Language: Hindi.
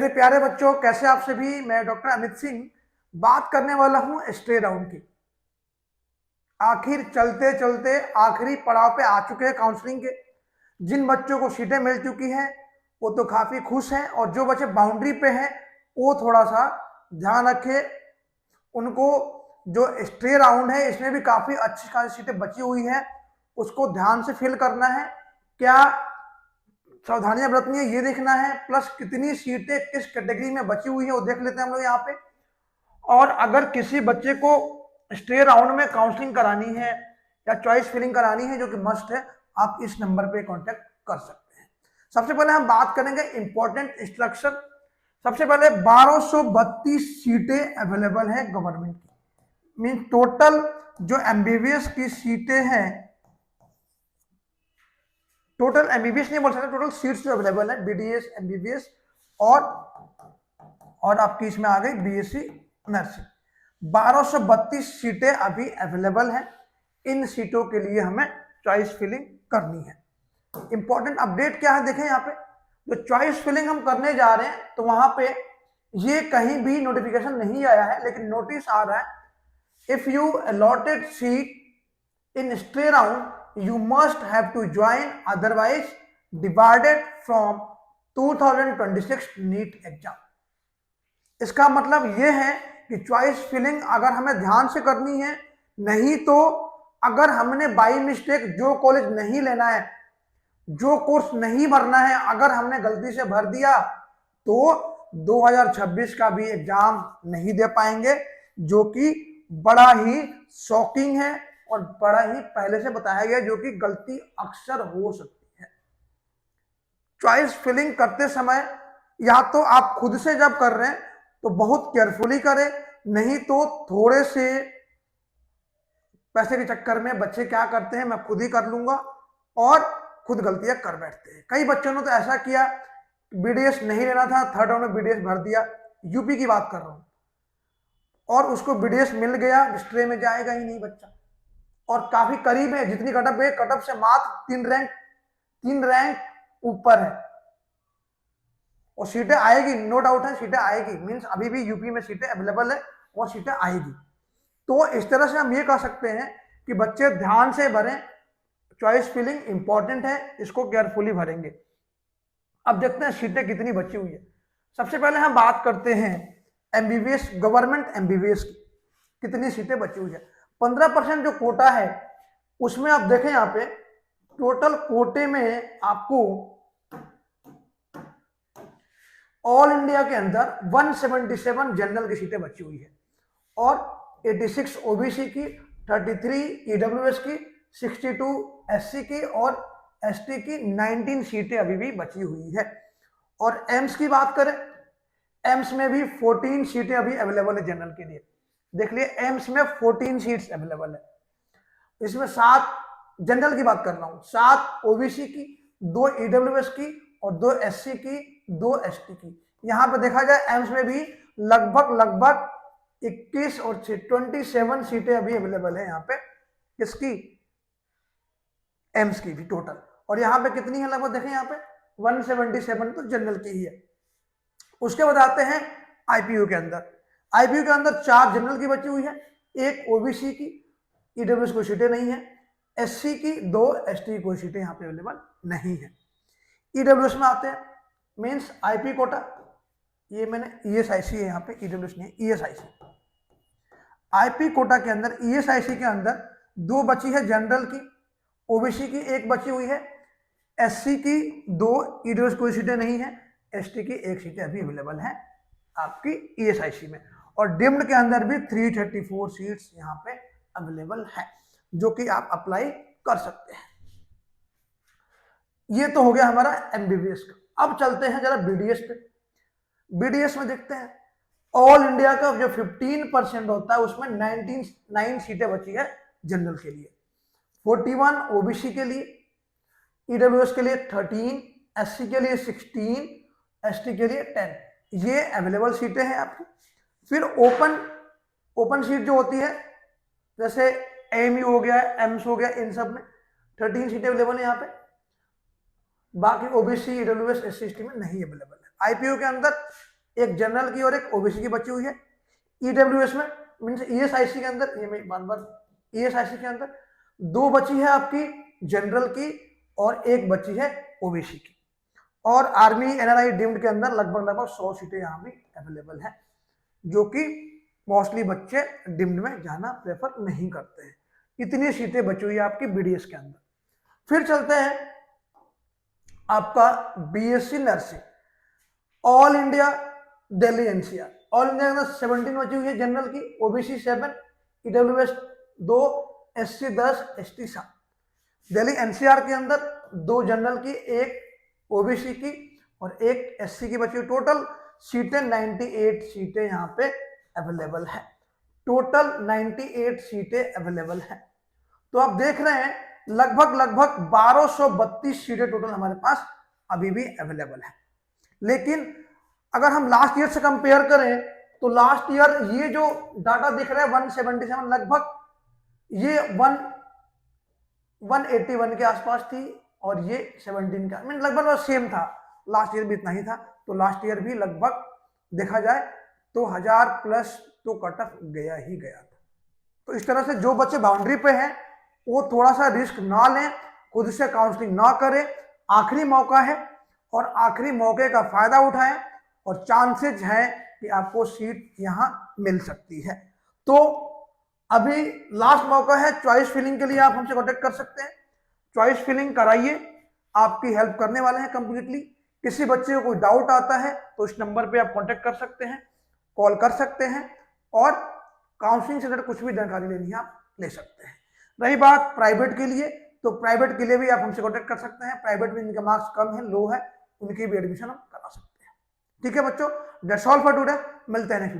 मेरे प्यारे बच्चों, कैसे आप सभी। मैं डॉक्टर अमित सिंह बात करने वाला हूं स्टे राउंड की। आखिर चलते चलते आखिरी पड़ाव पे आ चुके हैं काउंसलिंग के। जिन बच्चों को सीटें मिल चुकी हैं वो तो काफी खुश हैं, और जो बच्चे बाउंड्री पे हैं वो थोड़ा सा ध्यान रखे। उनको जो स्टे राउंड है इसमें भी काफी अच्छी खासी सीटें बची हुई हैं, उसको ध्यान से फिल करना है। क्या सावधानियां बरतनी है ये देखना है, प्लस कितनी सीटें किस कैटेगरी में बची हुई है वो देख लेते हैं हम लोग यहाँ पे। और अगर किसी बच्चे को स्टे राउंड में काउंसलिंग करानी है या चॉइस फिलिंग करानी है, जो कि मस्ट है, आप इस नंबर पे कांटेक्ट कर सकते हैं। सबसे पहले हम बात करेंगे इंपॉर्टेंट इंस्ट्रक्शन। सबसे पहले 1232 सीटें अवेलेबल हैं गवर्नमेंट की। मीन टोटल जो एमबीबीएस की सीटें हैं, टोटल एमबीबीएस नहीं बोल सकते, टोटल सीट्स जो अवेलेबल है बीडीएस, एमबीबीएस और आपकी इसमें आ गई बीएससी नर्सिंग। 1232 सीटें अभी अवेलेबल हैं। इन सीटों के लिए हमें चॉइस फिलिंग करनी है। इंपॉर्टेंट अपडेट क्या है देखें यहाँ पे। जो चॉइस फिलिंग हम करने जा रहे हैं तो वहां पे ये कहीं भी नोटिफिकेशन नहीं आया है, लेकिन नोटिस आ रहा है, if you allotted seat in stay round you must have to join, otherwise divided from 2026 NEET exam. इसका मतलब यह है कि चॉइस फिलिंग अगर हमें ध्यान से करनी है, नहीं तो अगर हमने बाई मिस्टेक जो कॉलेज नहीं लेना है, जो कोर्स नहीं भरना है, अगर हमने गलती से भर दिया तो 2026 का भी एग्जाम नहीं दे पाएंगे, जो कि बड़ा ही शॉकिंग है और बड़ा ही पहले से बताया गया, जो कि गलती अक्सर हो सकती है। चॉइस फिलिंग करते समय या तो आप खुद से जब कर रहे हैं तो बहुत केयरफुली करें, नहीं तो थोड़े से पैसे के चक्कर में बच्चे क्या करते हैं, मैं खुद ही कर लूंगा, और खुद गलतियां कर बैठते हैं। कई बच्चों ने तो ऐसा किया, बीडीएस नहीं लेना था, थर्ड राउंड में बीडीएस भर दिया, यूपी की बात कर रहा हूं, और उसको बीडीएस मिल गया, स्ट्रे में जाएगा ही नहीं बच्चा, और काफी करीब है, जितनी कटअप है कटअप से मात्र 3 रैंक ऊपर है, और सीटें आएगी, नो डाउट है सीटें आएगी। मींस अभी भी यूपी में सीटें अवेलेबल है और सीटें आएगी। तो इस तरह से हम ये कह सकते हैं कि बच्चे ध्यान से भरें, चॉइस फिलिंग इंपॉर्टेंट है, इसको केयरफुली भरेंगे। अब देखते हैं सीटें कितनी बची हुई है। सबसे पहले हम बात करते हैं एमबीबीएस, गवर्नमेंट एमबीबीएस की कितनी सीटें बची हुई है। 15% जो कोटा है उसमें आप देखें यहाँ पे टोटल कोटे में आपको ऑल इंडिया के अंदर 177 जनरल की सीटें बची हुई है, और 86 ओबीसी की, 33 ईडब्ल्यूएस की, 62 एससी की और एसटी की 19 सीटें अभी भी बची हुई है। और एम्स की बात करें, एम्स में भी 14 सीटें अभी अवेलेबल है जनरल के लिए। देख लिए एम्स में 14 सीट्स अवेलेबल है। इसमें 7 जनरल की बात कर रहा हूं, 7 ओबीसी की, 2 ईडब्ल्यूएस की और 2 एससी की, 2 एसटी की। यहां पे देखा जाए एम्स में भी लगभग 21 और 27 सीटें अभी अवेलेबल है यहाँ पे, किसकी, एम्स की भी टोटल। और यहाँ पे कितनी है लगभग देखें यहाँ पे 177 तो जनरल की ही है। उसके बाद आते हैं आईपीयू के अंदर। आईपीयू के अंदर 4 जनरल की बची हुई है, 1 ओबीसी की, ईडब्ल्यूएस कोई सीटें नहीं है, एससी की 2, एसटी की कोई सीटें यहाँ पे अवेलेबल नहीं है। ईडब्ल्यूएस में आते हैं, मीन्स आईपी कोटा, ये मैंने ईएसआईसी है यहाँ पे, ईडब्ल्यूएस नहीं है, ईएसआईसी। आईपी कोटा के अंदर ईएसआईसी के अंदर 2 बची है जनरल की, ओबीसी की 1 बची हुई है, एससी की 2, ईडब्ल्यूएस कोई सीटें नहीं है, एसटी की 1 सीटें अभी अवेलेबल है आपकी ईएसआईसी में। और डिम्ड के अंदर भी 334 सीट्स यहाँ पे अवेलेबल है, जो कि आप अप्लाई कर सकते हैं। ये तो हो गया हमारा एमबीबीएस का। अब चलते हैं जरा बीडीएस पे। बीडीएस में देखते हैं ऑल इंडिया का जो 15% होता है उसमें 9 सीटें बची है जनरल के लिए, 41 ओबीसी के लिए, ईडब्ल्यूएस के लिए 13, एससी के लिए 16, एसटी के लिए 10। ये अवेलेबल सीटें हैं आपकी। फिर ओपन सीट जो होती है, जैसे एएमयू हो गया, एम्स हो गया, इन सब में 13 सीटें अवेलेबल है यहाँ पे। बाकी ओबीसी, ईडब्ल्यूएस, एससी, एसटी में नहीं अवेलेबल है। आईपीयू के अंदर एक जनरल की और एक ओबीसी की बची हुई है। ईडब्ल्यूएस में मीन्स ईएसआईसी के अंदर, ये मैं बार बार, ईएसआईसी के अंदर 2 बची है आपकी जनरल की और 1 बची है ओबीसी की। और आर्मी एनआरआई डिम्ड के अंदर लगभग लगभग 100 सीटें यहाँ भी अवेलेबल है, जो कि मोस्टली बच्चे डिम्ड में जाना प्रेफर नहीं करते हैं। इतनी सीटें बची हुई है आपकी बीडीएस के अंदर। फिर चलते हैं आपका BSc nursing, all India Delhi NCR. All India के अंदर 17 बची हुई है जनरल की, OBC 7, EWS 2, SC 10, ST 7। Delhi NCR के अंदर 2 जनरल की, 1 ओबीसी की और 1 एससी की बची हुई। टोटल सीटें 98 सीटें यहाँ पे अवेलेबल है। टोटल 98 सीटें अवेलेबल है। तो आप देख रहे हैं लगभग लगभग 1232 सीटें टोटल हमारे पास अभी भी अवेलेबल है। लेकिन अगर हम लास्ट ईयर से कंपेयर करें तो लास्ट ईयर ये जो डाटा दिख रहा है 177, लगभग ये 181 के आसपास थी और ये 17 का, मीन लगभग सेम था। लास्ट ईयर भी इतना ही था, तो लास्ट ईयर भी लगभग देखा जाए तो 1000 प्लस तो कट ऑफ गया ही गया था। तो इस तरह से जो बच्चे बाउंड्री पे हैं वो थोड़ा सा रिस्क ना लें, खुद से काउंसलिंग ना करें। आखिरी मौका है और आखिरी मौके का फायदा उठाएं और चांसेस हैं कि आपको सीट यहां मिल सकती है। तो अभी लास्ट मौका है, चॉइस फिलिंग के लिए आप हमसे कांटेक्ट कर सकते हैं। चॉइस फिलिंग कराइए, आपकी हेल्प करने वाले हैं कंप्लीटली। किसी बच्चे को कोई डाउट आता है तो इस नंबर पे आप कांटेक्ट कर सकते हैं, कॉल कर सकते हैं और काउंसलिंग से रिलेटेड कुछ भी जानकारी लेनी है आप ले सकते हैं। रही बात प्राइवेट के लिए, तो प्राइवेट के लिए भी आप हमसे कांटेक्ट कर सकते हैं। प्राइवेट में इनके मार्क्स कम है, लो है, उनकी भी एडमिशन हम करा सकते हैं। ठीक है बच्चों, दैट्स ऑल फॉर टुडे। मिलते हैं नेक्स्ट वीडियो।